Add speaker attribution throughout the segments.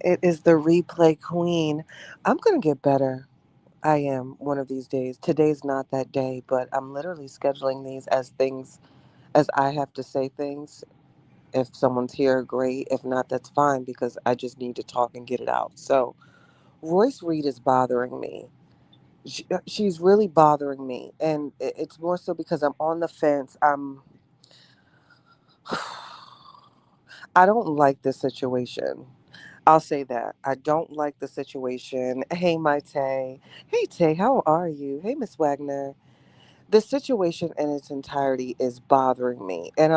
Speaker 1: It is the replay queen. I'm going to get better. I am one of these days. Today's not that day, but I'm literally scheduling these as things, as I have to say things. If someone's here, great. If not, that's fine because I just need to talk and get it out. So, Royce Reed is bothering me. She's really bothering me. And it's more so because I'm on the fence. I don't like this situation. I'll say that. I don't like the situation. Hey, my Tay. Hey, Tay, how are you? Hey, Miss Wagner. The situation in its entirety is bothering me. And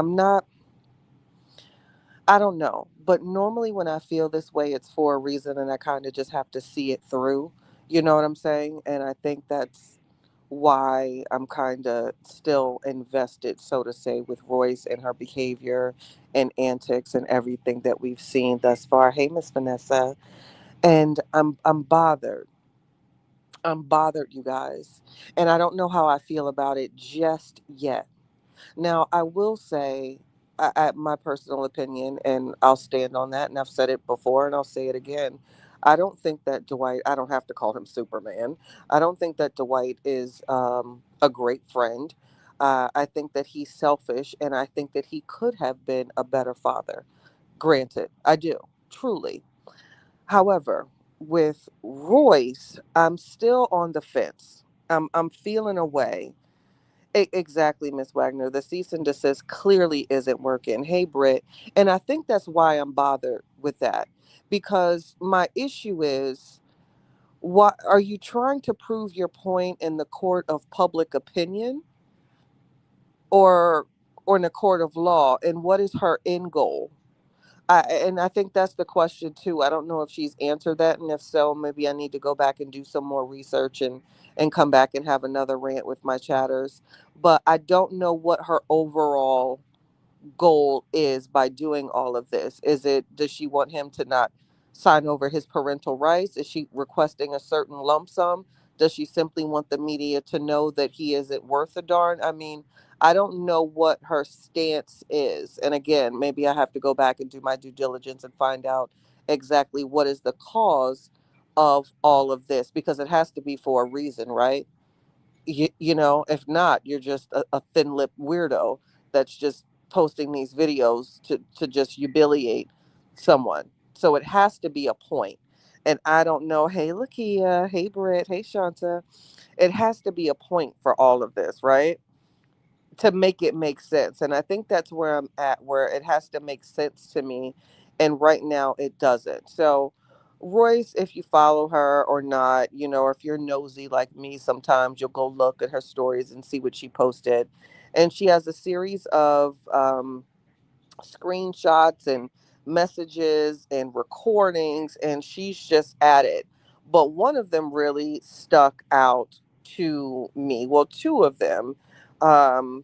Speaker 1: I don't know. But normally when I feel this way, it's for a reason and I kind of just have to see it through. You know what I'm saying? And I think that's why I'm kind of still invested, so to say, with Royce and her behavior and antics and everything that we've seen thus far. Hey, Miss Vanessa. And I'm bothered. I'm bothered, you guys. And I don't know how I feel about it just yet. Now, I will say, my personal opinion, and I'll stand on that, and I've said it before and I'll say it again. I don't think that Dwight, I don't have to call him Superman. I don't think that Dwight is a great friend. I think that he's selfish, and I think that he could have been a better father. Granted, I do, truly. However, with Royce, I'm still on the fence. I'm feeling away. Exactly, Miss Wagner. The cease and desist clearly isn't working. Hey, Britt. And I think that's why I'm bothered with that. Because my issue is, what are you trying to prove your point in the court of public opinion or in the court of law? And what is her end goal? And I think that's the question too. I don't know if she's answered that, and if so, maybe I need to go back and do some more research and come back and have another rant with my chatters. But I don't know what her overall goal is by doing all of this. Is it, does she want him to not sign over his parental rights? Is she requesting a certain lump sum? Does she simply want the media to know that he isn't worth a darn? I mean, I don't know what her stance is. And again, maybe I have to go back and do my due diligence and find out exactly what is the cause of all of this, because it has to be for a reason, right? If not, you're just a thin-lipped weirdo that's just posting these videos to just humiliate someone. So it has to be a point. And I don't know. Hey, Lakia. Hey, Britt. Hey, Shanta. It has to be a point for all of this, right? To make it make sense. And I think that's where I'm at, where it has to make sense to me. And right now it doesn't. So, Royce, if you follow her or not, or if you're nosy like me, sometimes you'll go look at her stories and see what she posted. And she has a series of screenshots and messages and recordings, and she's just at it. But one of them really stuck out to me. Well, Um,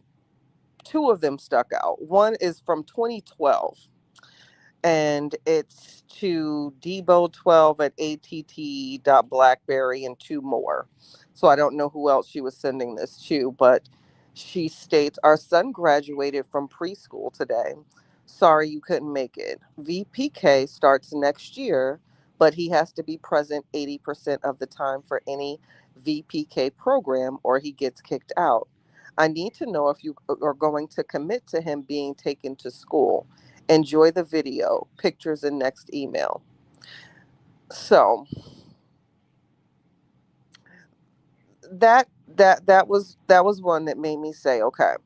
Speaker 1: two of them stuck out. One is from 2012, and it's to Debo12 at att.blackberry and two more. So I don't know who else she was sending this to, but she states, our son graduated from preschool today. Sorry you couldn't make it. VPK starts next year, but he has to be present 80% of the time for any VPK program or he gets kicked out. I need to know if you are going to commit to him being taken to school. Enjoy the video, pictures in next email. So that was one that made me say, okay.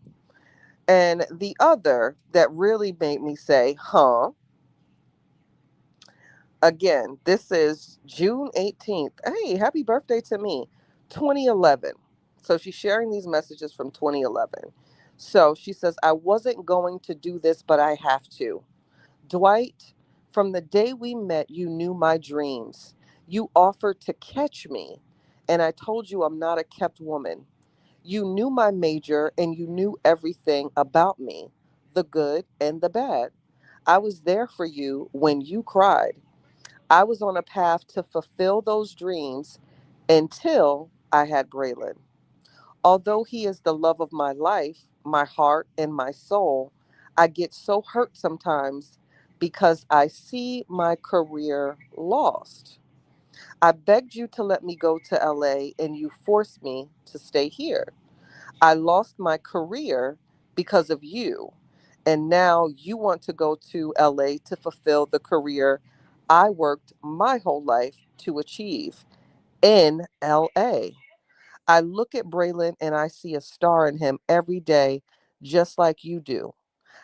Speaker 1: And the other that really made me say, huh? Again, this is June 18th. Hey, happy birthday to me. 2011. So she's sharing these messages from 2011. So she says, I wasn't going to do this, but I have to. Dwight, from the day we met, you knew my dreams. You offered to catch me, and I told you I'm not a kept woman. You knew my major, and you knew everything about me, the good and the bad. I was there for you when you cried. I was on a path to fulfill those dreams until I had Braylon. Although he is the love of my life, my heart, and my soul, I get so hurt sometimes because I see my career lost. I begged you to let me go to LA and you forced me to stay here. I lost my career because of you. And now you want to go to LA to fulfill the career I worked my whole life to achieve in LA. I look at Braylon and I see a star in him every day, just like you do.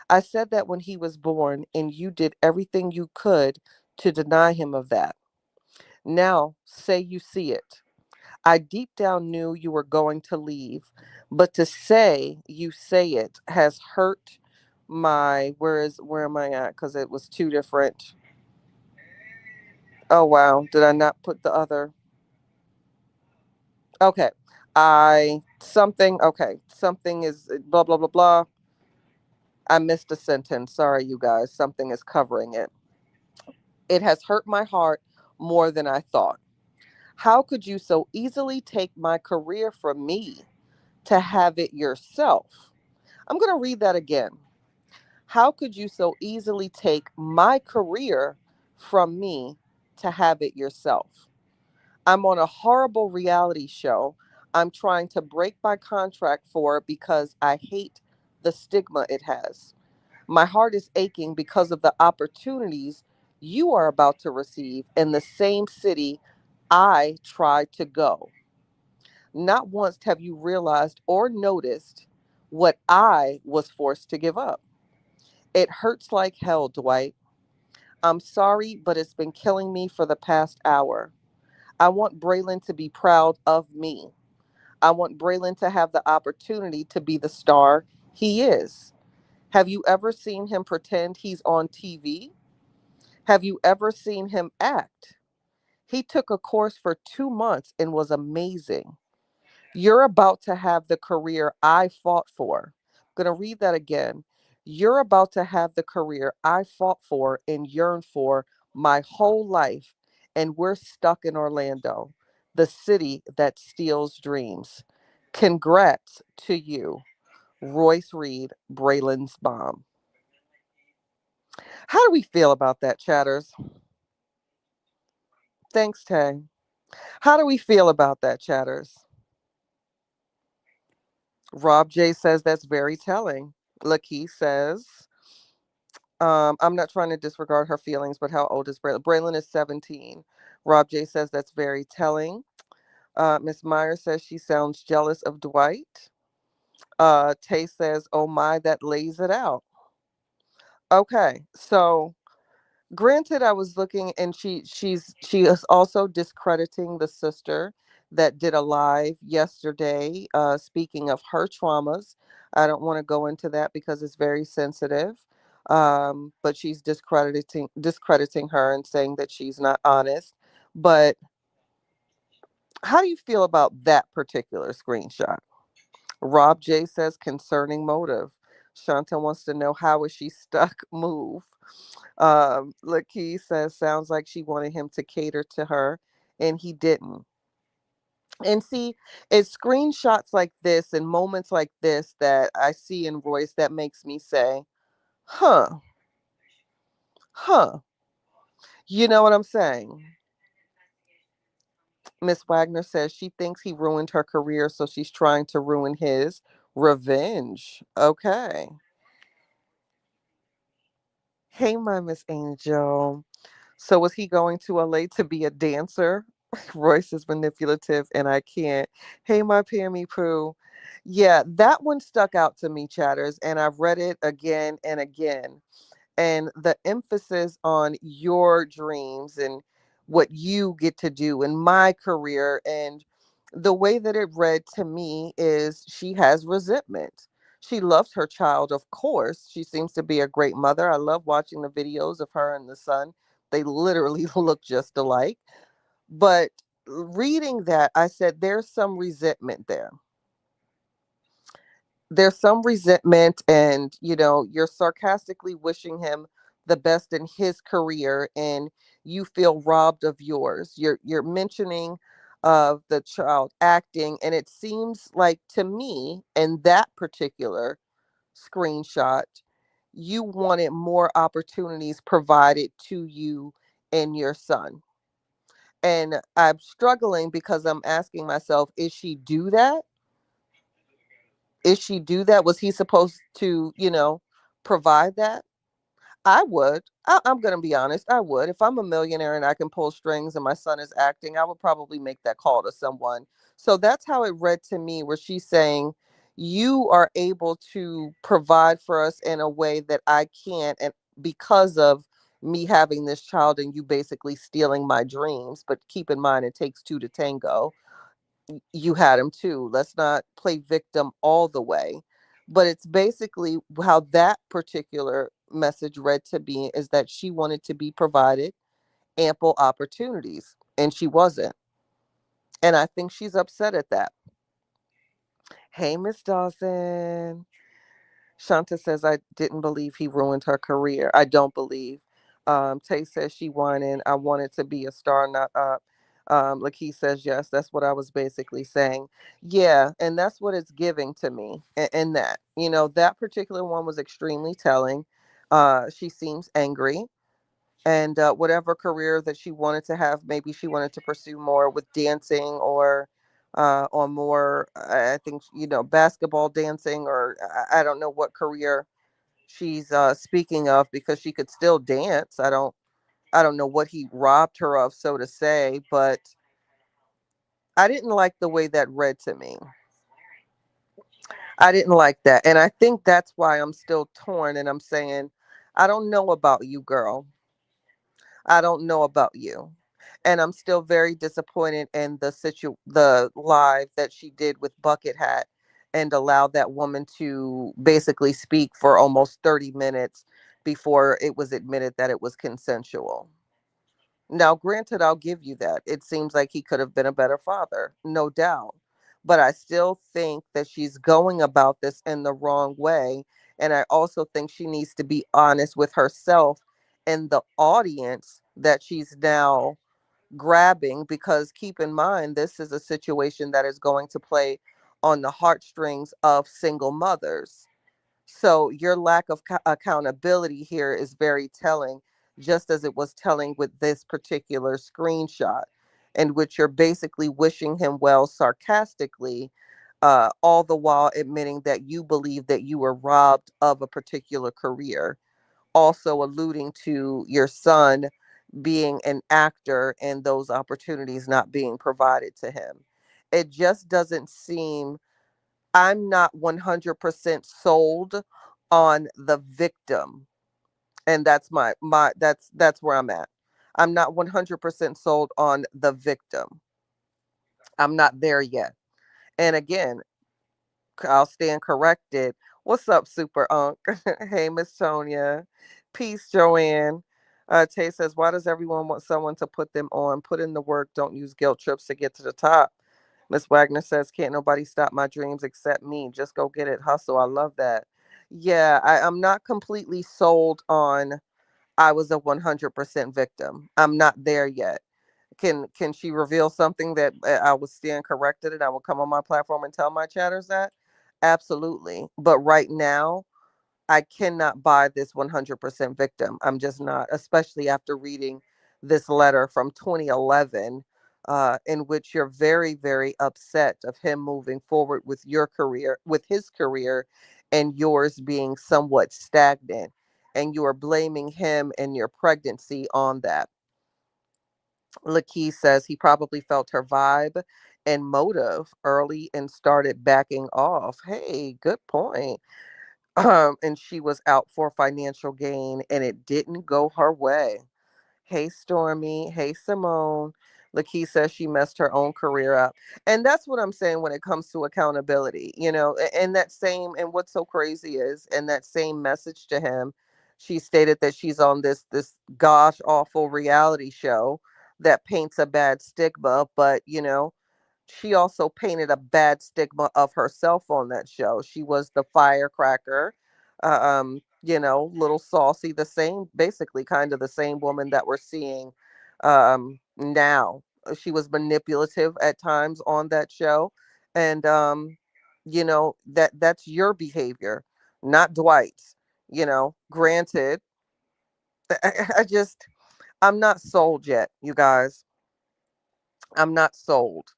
Speaker 1: I said that when he was born, and you did everything you could to deny him of that. Now, say you see it. I deep down knew you were going to leave, but to say you say it has hurt my where am I at? Because it was two different. Oh wow, did I not put the other? Okay, I something. Okay, something is blah blah blah blah. I missed a sentence. Sorry, you guys. Something is covering it. It has hurt my heart more than I thought. How could you so easily take my career from me to have it yourself? I'm going to read that again. How could you so easily take my career from me to have it yourself? I'm on a horrible reality show. I'm trying to break my contract for it because I hate the stigma it has. My heart is aching because of the opportunities you are about to receive in the same city I tried to go. Not once have you realized or noticed what I was forced to give up. It hurts like hell, Dwight. I'm sorry, but it's been killing me for the past hour. I want Braylon to be proud of me. I want Braylon to have the opportunity to be the star he is. Have you ever seen him pretend he's on TV? Have you ever seen him act? He took a course for 2 months and was amazing. You're about to have the career I fought for. I'm going to read that again. You're about to have the career I fought for and yearned for my whole life. And we're stuck in Orlando, the city that steals dreams. Congrats to you, Royce Reed, Braylon's mom. How do we feel about that, chatters? Thanks, Tay. How do we feel about that, chatters? Rob J says that's very telling. Lakey says, I'm not trying to disregard her feelings, but how old is Braylon? Braylon is 17. Rob J says that's very telling. Miss Meyer says she sounds jealous of Dwight. Tay says, oh my, that lays it out. Okay, so granted, I was looking, and she is also discrediting the sister that did a live yesterday, speaking of her traumas. I don't want to go into that because it's very sensitive. But she's discrediting her and saying that she's not honest. But how do you feel about that particular screenshot? Rob J says concerning motive. Shanta wants to know how is she stuck move. Lakey says sounds like she wanted him to cater to her and he didn't. And see, it's screenshots like this and moments like this that I see in Royce that makes me say, huh, huh. You know what I'm saying? Miss Wagner says she thinks he ruined her career, so she's trying to ruin his revenge. Okay. Hey, my Miss Angel. So was he going to LA to be a dancer? Royce is manipulative and I can't. Hey, my Pammy Pooh. Yeah, that one stuck out to me, chatters, and I've read it again and again. And the emphasis on your dreams and what you get to do in my career, and the way that it read to me is she has resentment. She loves her child, of course. She seems to be a great mother. I love watching the videos of her and the son. They literally look just alike. But reading that, I said there's some resentment there. There's some resentment, and you're sarcastically wishing him the best in his career, and you feel robbed of yours. You're mentioning of the child acting, and it seems like to me in that particular screenshot you wanted more opportunities provided to you and your son. And I'm struggling because I'm asking myself, is she do that? Is she do that? Was he supposed to, provide that? I would. I'm going to be honest. I would. If I'm a millionaire and I can pull strings and my son is acting, I would probably make that call to someone. So that's how it read to me, where she's saying, you are able to provide for us in a way that I can't. And because of me having this child and you basically stealing my dreams. But keep in mind, it takes two to tango. You had him too. Let's not play victim all the way. But it's basically how that particular message read to me, is that she wanted to be provided ample opportunities and she wasn't. And I think she's upset at that. Hey, Miss Dawson. Shanta says, I didn't believe he ruined her career. I don't believe. Tay says she wanted, I wanted to be a star, not up. Lakeith says, yes, that's what I was basically saying. Yeah, and that's what it's giving to me. And that, that particular one was extremely telling. She seems angry. And whatever career that she wanted to have, maybe she wanted to pursue more with dancing, or more, I think, basketball dancing, or I don't know what career she's speaking of, because she could still dance. I don't know what he robbed her of, so to say, but I didn't like the way that read to me. I didn't like that. And I think that's why I'm still torn, and I'm saying, I don't know about you, girl. I don't know about you. And I'm still very disappointed in the live that she did with Bucket Hat, and allowed that woman to basically speak for almost 30 minutes before it was admitted that it was consensual. Now, granted, I'll give you that. It seems like he could have been a better father, no doubt. But I still think that she's going about this in the wrong way. And I also think she needs to be honest with herself and the audience that she's now grabbing, because keep in mind, this is a situation that is going to play on the heartstrings of single mothers. So your lack of accountability here is very telling, just as it was telling with this particular screenshot, in which you're basically wishing him well sarcastically, all the while admitting that you believe that you were robbed of a particular career. Also alluding to your son being an actor and those opportunities not being provided to him. It just doesn't seem, I'm not 100% sold on the victim. And that's where I'm at. I'm not 100% sold on the victim. I'm not there yet. And again, I'll stand corrected. What's up, Super Unk? Hey, Miss Tonya. Peace, Joanne. Tay says, why does everyone want someone to put them on? Put in the work. Don't use guilt trips to get to the top. Miss Wagner says, can't nobody stop my dreams except me. Just go get it. Hustle. I love that. Yeah, I'm not completely sold on I was a 100% victim. I'm not there yet. Can she reveal something that I would stand corrected and I will come on my platform and tell my chatters that? Absolutely. But right now, I cannot buy this 100% victim. I'm just not, especially after reading this letter from 2011, in which you're very, very upset of him moving forward with your career, with his career, and yours being somewhat stagnant. And you are blaming him and your pregnancy on that. Lakey says he probably felt her vibe and motive early and started backing off. Hey, good point. And she was out for financial gain and it didn't go her way. Hey, Stormy. Hey, Simone. Lakey says she messed her own career up. And that's what I'm saying when it comes to accountability, and that same, and what's so crazy is, in that same message to him, she stated that she's on this gosh awful reality show that paints a bad stigma, but she also painted a bad stigma of herself on that show. She was the firecracker, little saucy, the same, basically kind of the same woman that we're seeing now. She was manipulative at times on that show. And that's your behavior, not Dwight's. Granted, I just, I'm not sold yet, you guys. I'm not sold.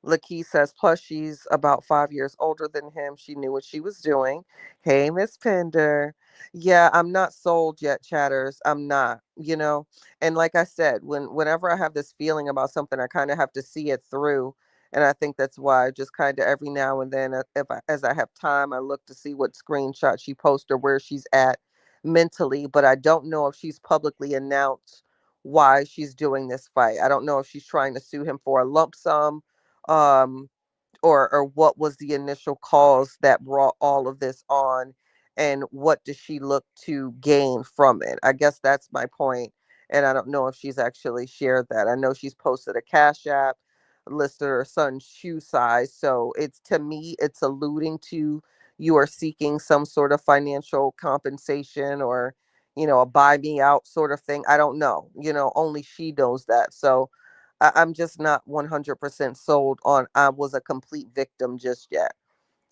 Speaker 1: Lakey says, plus she's about 5 years older than him. She knew what she was doing. Hey, Miss Pender. Yeah, I'm not sold yet, chatters. I'm not. And like I said, whenever I have this feeling about something, I kind of have to see it through. And I think that's why I just kind of every now and then, as I have time, I look to see what screenshot she posted or where she's at mentally. But I don't know if she's publicly announced why she's doing this fight. I don't know if she's trying to sue him for a lump sum, um or what was the initial cause that brought all of this on, and what does she look to gain from it? I guess that's my point, and I don't know if she's actually shared that. I know she's posted a cash app, listed her son's shoe size, so it's, to me, it's alluding to you are seeking some sort of financial compensation, or a buy me out sort of thing. I don't know, only she knows that. So I'm just not 100% sold on I was a complete victim just yet,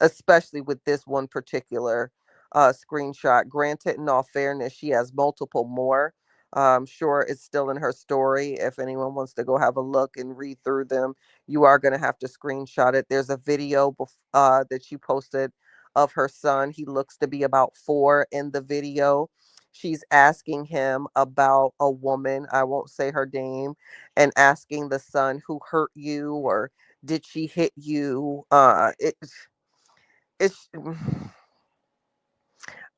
Speaker 1: especially with this one particular screenshot. Granted, in all fairness, she has multiple more. I'm sure it's still in her story. If anyone wants to go have a look and read through them, you are going to have to screenshot it. There's a video that she posted of her son. He looks to be about 4 in the video. She's asking him about a woman, I won't say her name, and asking the son, who hurt you, or did she hit you? It's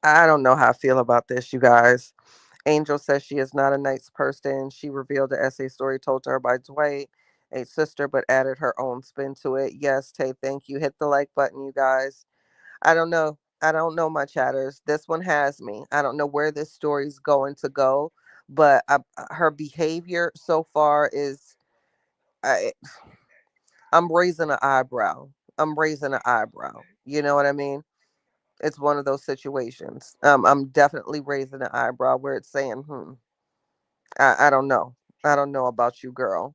Speaker 1: I don't know how I feel about this, you guys. Angel says she is not a nice person. She revealed the essay story told to her by Dwight, a sister, but added her own spin to it. Yes, Tay, thank you. Hit the like button, you guys. I don't know. I don't know, my chatters. This one has me. I don't know where this story's going to go, but her behavior so far is, I, I'm raising an eyebrow. I'm raising an eyebrow. You know what I mean? It's one of those situations. I'm definitely raising an eyebrow where it's saying, I don't know. I don't know about you, girl.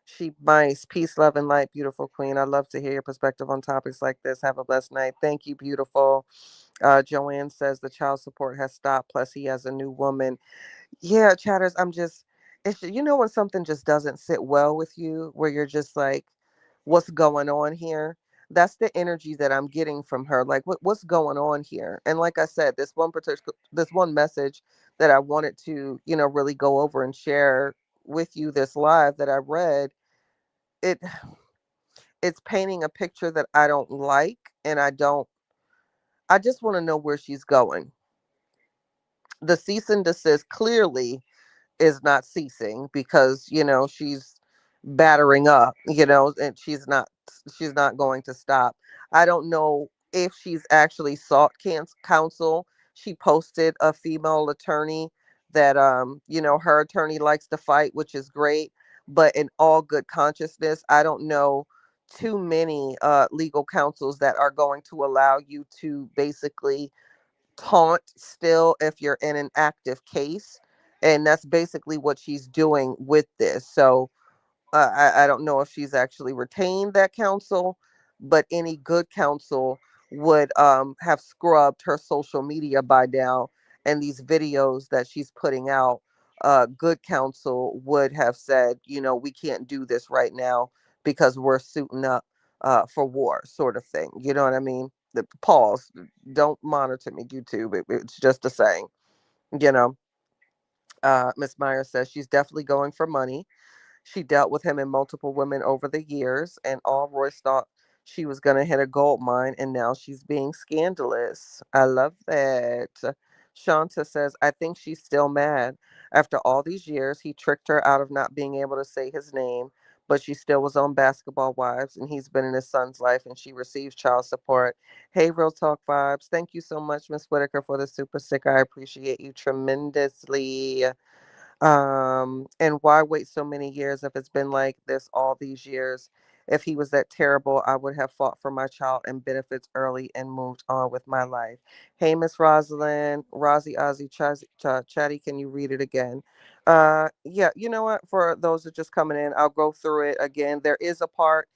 Speaker 1: Sheep mice, peace, love, and light, beautiful queen. I love to hear your perspective on topics like this. Have a blessed night. Thank you, beautiful. Joanne says the child support has stopped. Plus, he has a new woman. Yeah, chatters. When something just doesn't sit well with you, where you're just like, what's going on here? That's the energy that I'm getting from her. Like, what's going on here? And like I said, this one message that I wanted to, really go over and share with you this live that I read, it it's painting a picture that I don't like, and I just want to know where she's going. The cease and desist clearly is not ceasing, because she's battering up, and she's not going to stop. I don't know if she's actually sought counsel. She posted a female attorney that her attorney likes to fight, which is great, but in all good consciousness, I don't know too many legal counsels that are going to allow you to basically taunt still if you're in an active case. And that's basically what she's doing with this. So I don't know if she's actually retained that counsel, but any good counsel would have scrubbed her social media by now. And these videos that she's putting out, good counsel would have said, we can't do this right now because we're suiting up for war, sort of thing. You know what I mean? The pause. Don't monitor me, YouTube. It's just a saying. You know. Miss Meyer says she's definitely going for money. She dealt with him and multiple women over the years, and all Royce thought she was going to hit a gold mine, and now she's being scandalous. I love that. Shanta says, I think she's still mad. After all these years, he tricked her out of not being able to say his name, but she still was on Basketball Wives, and he's been in his son's life, and she receives child support. Hey, Real Talk Vibes. Thank you so much, Miss Whitaker, for the super sticker. I appreciate you tremendously. And why wait so many years if it's been like this all these years? If he was that terrible, I would have fought for my child and benefits early and moved on with my life. Hey, Miss Rosalind, Rozzy, Ozzy, Chatty, can you read it again? Yeah, you know what? For those that are just coming in, I'll go through it again. There is a part,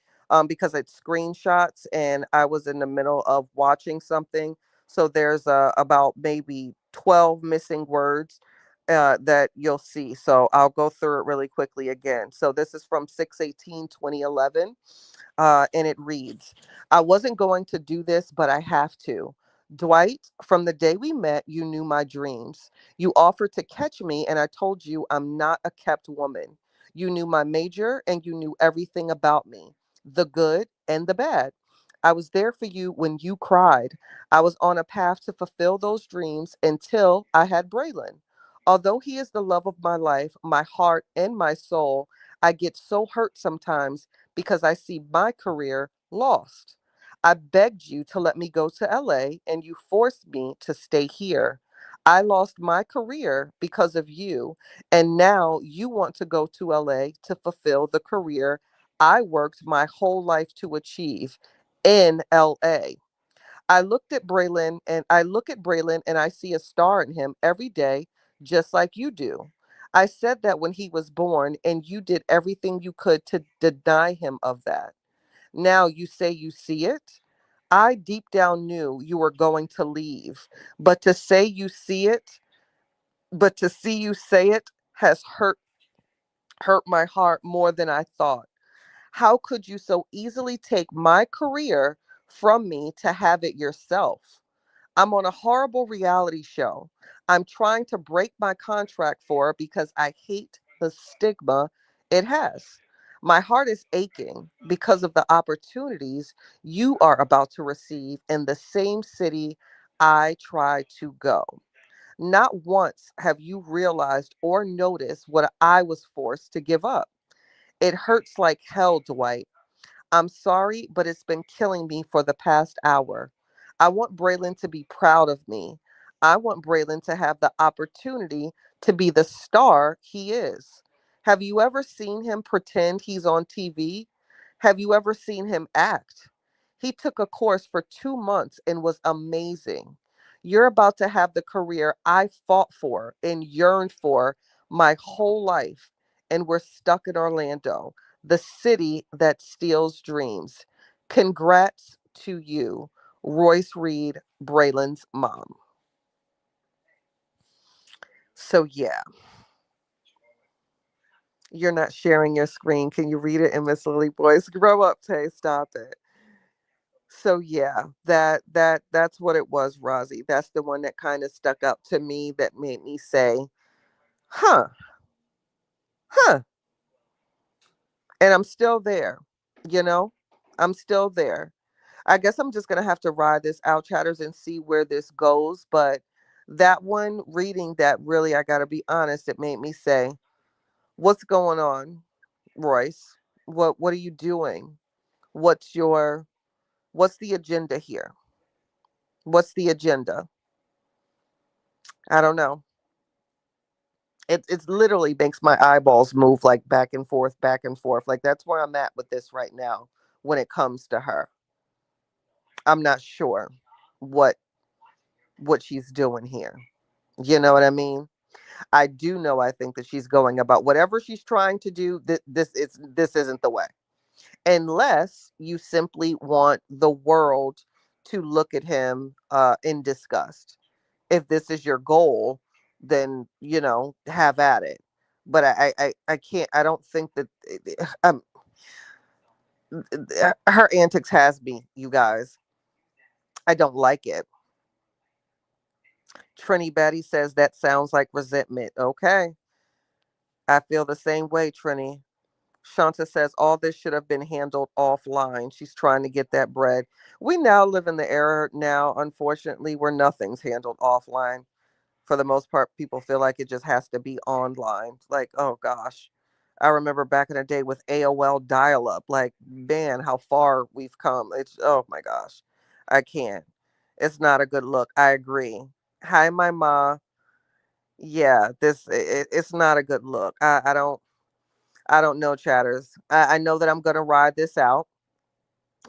Speaker 1: because it's screenshots, and I was in the middle of watching something. So there's about maybe 12 missing words that you'll see. So I'll go through it really quickly again. So this is from 6/18/2011, and it reads, I wasn't going to do this, but I have to. Dwight, from the day we met, you knew my dreams. You offered to catch me, and I told you I'm not a kept woman. You knew my major, and you knew everything about me, the good and the bad. I was there for you when you cried. I was on a path to fulfill those dreams until I had Braylon. Although he is the love of my life, my heart, and my soul, I get so hurt sometimes because I see my career lost. I begged you to let me go to LA and you forced me to stay here. I lost my career because of you, and now you want to go to LA to fulfill the career I worked my whole life to achieve in LA. I look at Braylon and I see a star in him every day, just like you do. I said that when he was born, and you did everything you could to deny him of that. Now you say you see it. I deep down knew you were going to leave, but to say you see it, but to see you say it has hurt my heart more than I thought. How could you so easily take my career from me to have it yourself? I'm on a horrible reality show. I'm trying to break my contract for it because I hate the stigma it has. My heart is aching because of the opportunities you are about to receive in the same city I try to go. Not once have you realized or noticed what I was forced to give up. It hurts like hell, Dwight. I'm sorry, but it's been killing me for the past hour. I want Braylon to be proud of me. I want Braylon to have the opportunity to be the star he is. Have you ever seen him pretend he's on TV? Have you ever seen him act? He took a course for 2 months and was amazing. You're about to have the career I fought for and yearned for my whole life, and we're stuck in Orlando, the city that steals dreams. Congrats to you, Royce Reed, Braylon's mom. So, yeah, you're not sharing your screen. Can you read it in Miss Lily Boy's Grow Up, Tay? Stop it. So yeah, that's what it was, Rozzy. That's the one that kind of stuck out to me that made me say, huh, huh. And I'm still there, you know? I'm still there. I guess I'm just gonna have to ride this out, chatters, and see where this goes. But that one reading that, really, I gotta be honest, it made me say, what's going on, Royce? What are you doing? What's your what's the agenda here? What's the agenda? I don't know. It literally makes my eyeballs move like back and forth, back and forth. Like that's where I'm at with this right now when it comes to her. I'm not sure what what she's doing here. You know what I mean? I do know, I think that she's going about whatever she's trying to do. This isn't the way, unless you simply want the world to look at him in disgust. If this is your goal, then have at it. But I can't. I don't think that her antics has me, you guys. I don't like it. Trini Betty says that sounds like resentment. Okay, I feel the same way, Trini. Shanta says all this should have been handled offline. She's trying to get that bread. We now live in the era now, unfortunately, where nothing's handled offline. For the most part, people feel like it just has to be online. Like, oh gosh. I remember back in the day with AOL dial up. Like, man, how far we've come. It's, oh my gosh. I can't. It's not a good look. I agree. Hi, my ma. Yeah, it's not a good look. I don't know, chatters. I know that I'm gonna ride this out.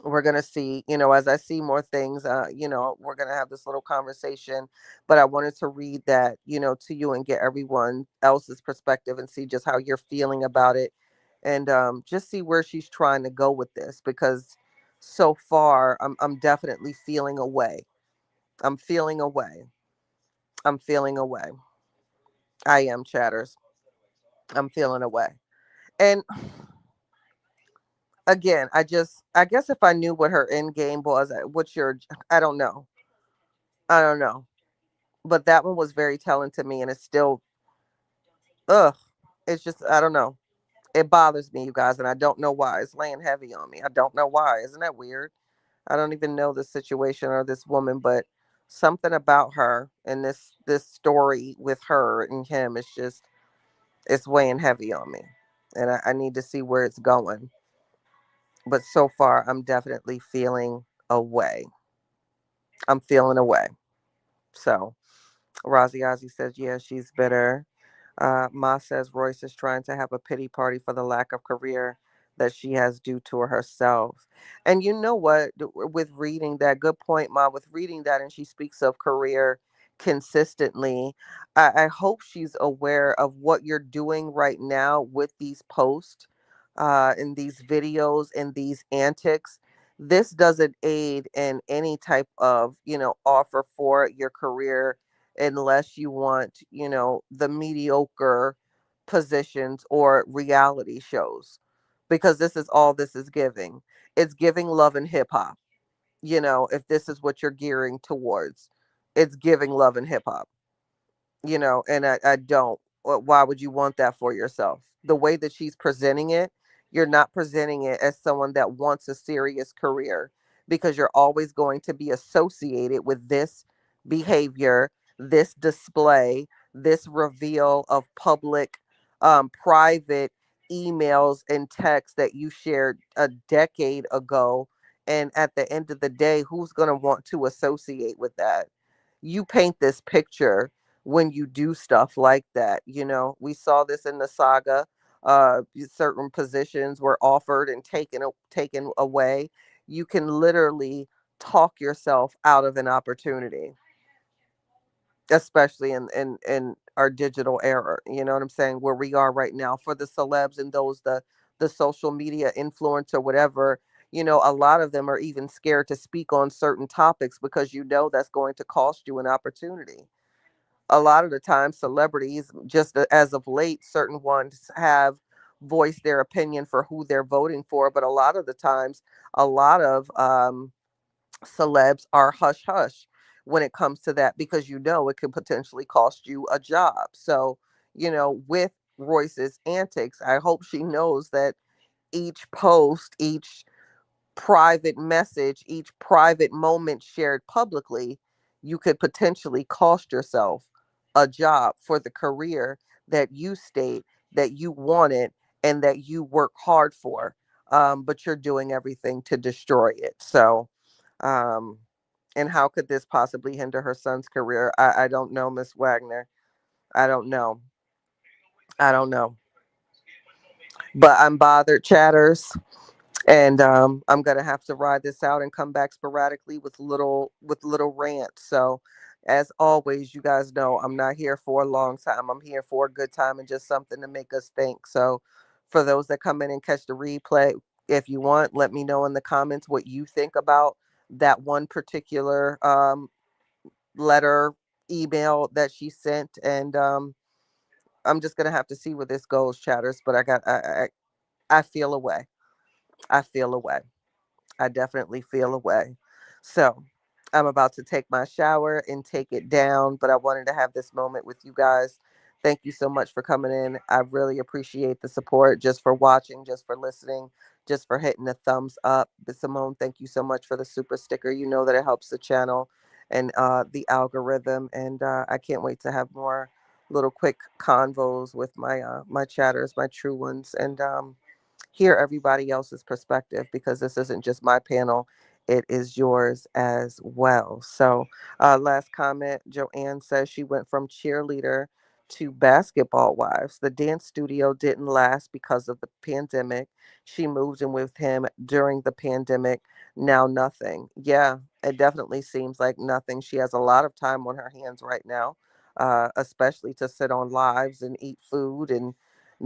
Speaker 1: We're gonna see, as I see more things, we're gonna have this little conversation. But I wanted to read that, to you and get everyone else's perspective and see just how you're feeling about it, and just see where she's trying to go with this, because so far I'm definitely feeling away. I'm feeling away. I'm feeling away. I am, chatters. I'm feeling away. And again, I guess if I knew what her end game was, what's your, I don't know. I don't know. But that one was very telling to me, and it's still, ugh. It's just, I don't know. It bothers me, you guys, and I don't know why. It's laying heavy on me. I don't know why. Isn't that weird? I don't even know this situation or this woman, but something about her and this story with her and him is just, it's weighing heavy on me, and I need to see where it's going. But so far, I'm definitely feeling away. I'm feeling away. So Razi Ozzy says, yeah, she's bitter. Ma says Royce is trying to have a pity party for the lack of career that she has due to herself. And you know what? With reading that, good point, Ma, with reading that, and she speaks of career consistently, I hope she's aware of what you're doing right now with these posts, and these videos and these antics. This doesn't aid in any type of, offer for your career, unless you want, the mediocre positions or reality shows, because this is all this is giving. It's giving love and hip hop. If this is what you're gearing towards, it's giving love and hip hop. And I don't. Why would you want that for yourself? The way that she's presenting it, you're not presenting it as someone that wants a serious career, because you're always going to be associated with this behavior, this display, this reveal of public, private emails and texts that you shared a decade ago. And at the end of the day, who's going to want to associate with that? You paint this picture when you do stuff like that. We saw this in the saga. Certain positions were offered and taken away. You can literally talk yourself out of an opportunity, especially in our digital era. You know what I'm saying? Where we are right now, for the celebs and those, the social media influencer, whatever. A lot of them are even scared to speak on certain topics, because that's going to cost you an opportunity. A lot of the time, celebrities, just as of late, certain ones have voiced their opinion for who they're voting for, but a lot of the times, a lot of celebs are hush hush when it comes to that, because it could potentially cost you a job. So, with Royce's antics, I hope she knows that each post, each private message, each private moment shared publicly, you could potentially cost yourself a job for the career that you state that you wanted and that you work hard for. But you're doing everything to destroy it. So, um, and how could this possibly hinder her son's career? I don't know, Miss Wagner. I don't know. I don't know. But I'm bothered, chatters. And I'm gonna have to ride this out and come back sporadically with little rants. So, as always, you guys know I'm not here for a long time. I'm here for a good time and just something to make us think. So, for those that come in and catch the replay, if you want, let me know in the comments what you think about that one particular letter, email that she sent, and I'm just gonna have to see where this goes, chatters. But I feel away. I feel away. I definitely feel away. So I'm about to take my shower and take it down, but I wanted to have this moment with you guys. Thank you so much for coming in. I really appreciate the support, just for watching, just for listening, just for hitting the thumbs up. But Simone, thank you so much for the super sticker. You know that it helps the channel and the algorithm. And I can't wait to have more little quick convos with my chatters, my true ones. And hear everybody else's perspective, because this isn't just my panel, it is yours as well. So, last comment, Joanne says she went from cheerleader to basketball wives. The dance studio didn't last because of the pandemic. She moved in with him during the pandemic. Now nothing. Yeah, it definitely seems like nothing. She has a lot of time on her hands right now, especially to sit on lives and eat food and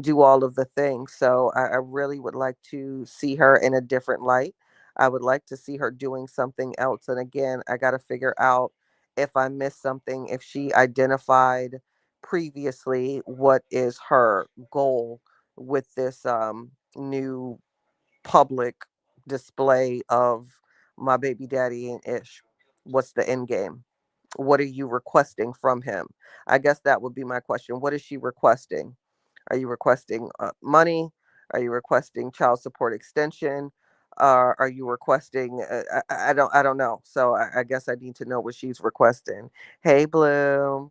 Speaker 1: do all of the things. So I really would like to see her in a different light. I would like to see her doing something else. And again, I got to figure out if I missed something, if she identified previously what is her goal with this new public display of my baby daddy and Ish. What's the end game? What are you requesting from him? I guess that would be my question. What is she requesting? Are you requesting money? Are you requesting child support extension? Are you requesting? I don't know. So I guess I need to know what she's requesting. Hey, Blue.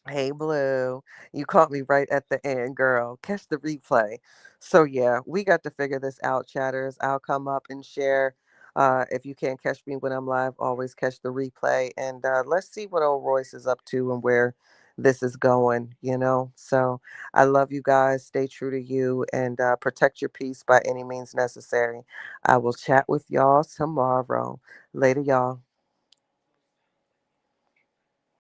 Speaker 1: Hey Blue, you caught me right at the end, girl. Catch the replay. So yeah, we got to figure this out, chatters. I'll come up and share. If you can't catch me when I'm live, always catch the replay. And let's see what old Royce is up to and where this is going, you know? So I love you guys. Stay true to you and protect your peace by any means necessary. I will chat with y'all tomorrow. Later, y'all.